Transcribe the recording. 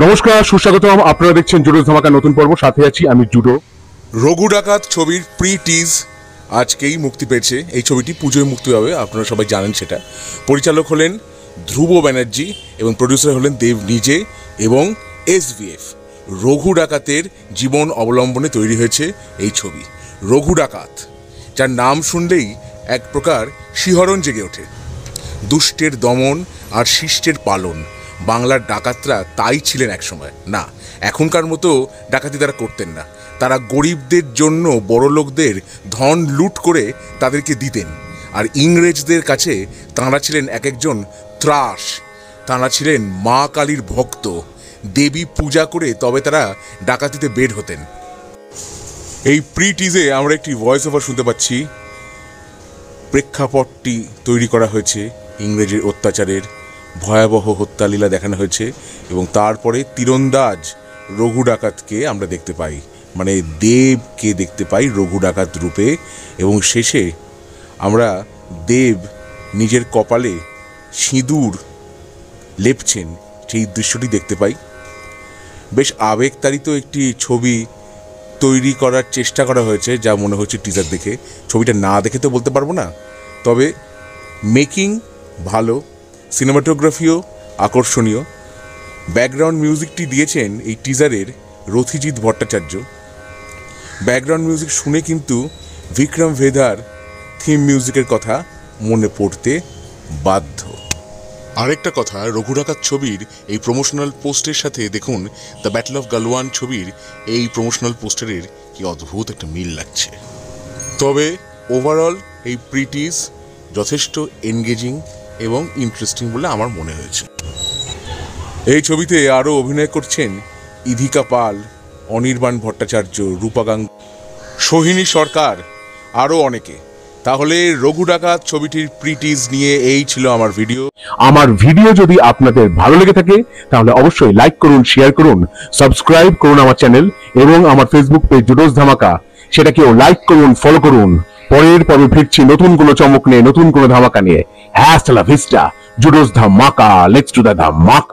নমস্কার, সুস্বাগতম। আপনারা দেখছেন জুডোস ধামাকা নতুন পর্ব। সাথে আছি আমি জুডো। রঘু ডাকাত ছবির প্রি টিজ আজকেই মুক্তি পেয়েছে। এই ছবিটি পুজোয় মুক্তি হবে, আপনারা সবাই জানেন সেটা। পরিচালক হলেন ধ্রুব ব্যানার্জি এবং প্রডিউসার হলেন দেব নিজে এবং SVF। রঘু ডাকাতের জীবন অবলম্বনে তৈরি হয়েছে এই ছবি রঘু ডাকাত, যার নাম শুনলেই এক প্রকার শিহরণ জেগে ওঠে। দুষ্টের দমন আর শিষ্টের পালন, বাংলার ডাকাতরা তাই ছিলেন একসময়। না, এখনকার মতো ডাকাতি তারা করতেন না। তারা গরিবদের জন্য বড়লোকদের ধন লুট করে তাদেরকে দিতেন। আর ইংরেজদের কাছে তাঁরা ছিলেন এক একজন ত্রাস। তাঁরা ছিলেন মা কালীর ভক্ত। দেবী পূজা করে তবে তারা ডাকাতিতে বের হতেন। এই প্রি টিজে আমরা একটি ভয়েস ওভার শুনতে পাচ্ছি। প্রেক্ষাপটটি তৈরি করা হয়েছে ইংরেজের অত্যাচারের, ভয়াবহ হত্যালীলা দেখানো হয়েছে এবং তারপরে তীরন্দাজ রঘু ডাকাতকে আমরা দেখতে পাই, মানে দেবকে দেখতে পাই রঘু ডাকাত রূপে। এবং শেষে আমরা দেব নিজের কপালে সিঁদুর লেপছেন, সেই দৃশ্যটি দেখতে পাই। বেশ আবেগতাড়িত একটি ছবি তৈরি করার চেষ্টা করা হয়েছে, যা মনে হচ্ছে টিজার দেখে। ছবিটা না দেখে তো বলতে পারবো না, তবে মেকিং ভালো, সিনেমাটোগ্রাফিও আকর্ষণীয়। ব্যাকগ্রাউন্ড মিউজিকটি দিয়েছেন এই টিজারের রথিজিৎ ভট্টাচার্য। ব্যাকগ্রাউন্ড মিউজিক শুনে কিন্তু বিক্রম ভেদার থিম মিউজিকের কথা মনে পড়তে বাধ্য। আরেকটা কথা, রঘু ডাকাত ছবির এই প্রমোশনাল পোস্টের সাথে দেখুন দ্য ব্যাটল অফ গালওয়ান ছবির এই প্রমোশনাল পোস্টারের কি অদ্ভুত একটা মিল লাগছে। তবে ওভারঅল এই প্রি টিজ যথেষ্ট এনগেজিং এবং ইন্টারেস্টিং বলে আমার মনে হয়েছে। এই ছবিতে আরও অভিনয় করছেন ইধিকা পাল, অনির্বাণ ভট্টাচার্য, রূপা গাঙ্গুলি, সোহিনী সরকার, আরও অনেকে। তাহলে রঘু ডাকাত ছবিটির প্রি টিজ নিয়ে এই ছিল আমার ভিডিও। আমার ভিডিও যদি আপনাদের ভালো লেগে থাকে তাহলে অবশ্যই লাইক করুন, শেয়ার করুন, সাবস্ক্রাইব করুন আমার চ্যানেল এবং আমার ফেসবুক পেজ জুডোস ধামাকা, সেটাকেও লাইক করুন, ফলো করুন। পরের পর্বে ফিরছি নতুন কোনো চমক নিয়ে, নতুন কোনো ধামাকা নিয়ে। হ্যাস্ট লা ভিস্টা, জুডোস ধামাকা, লেটস ডু দ্য ধামাকা।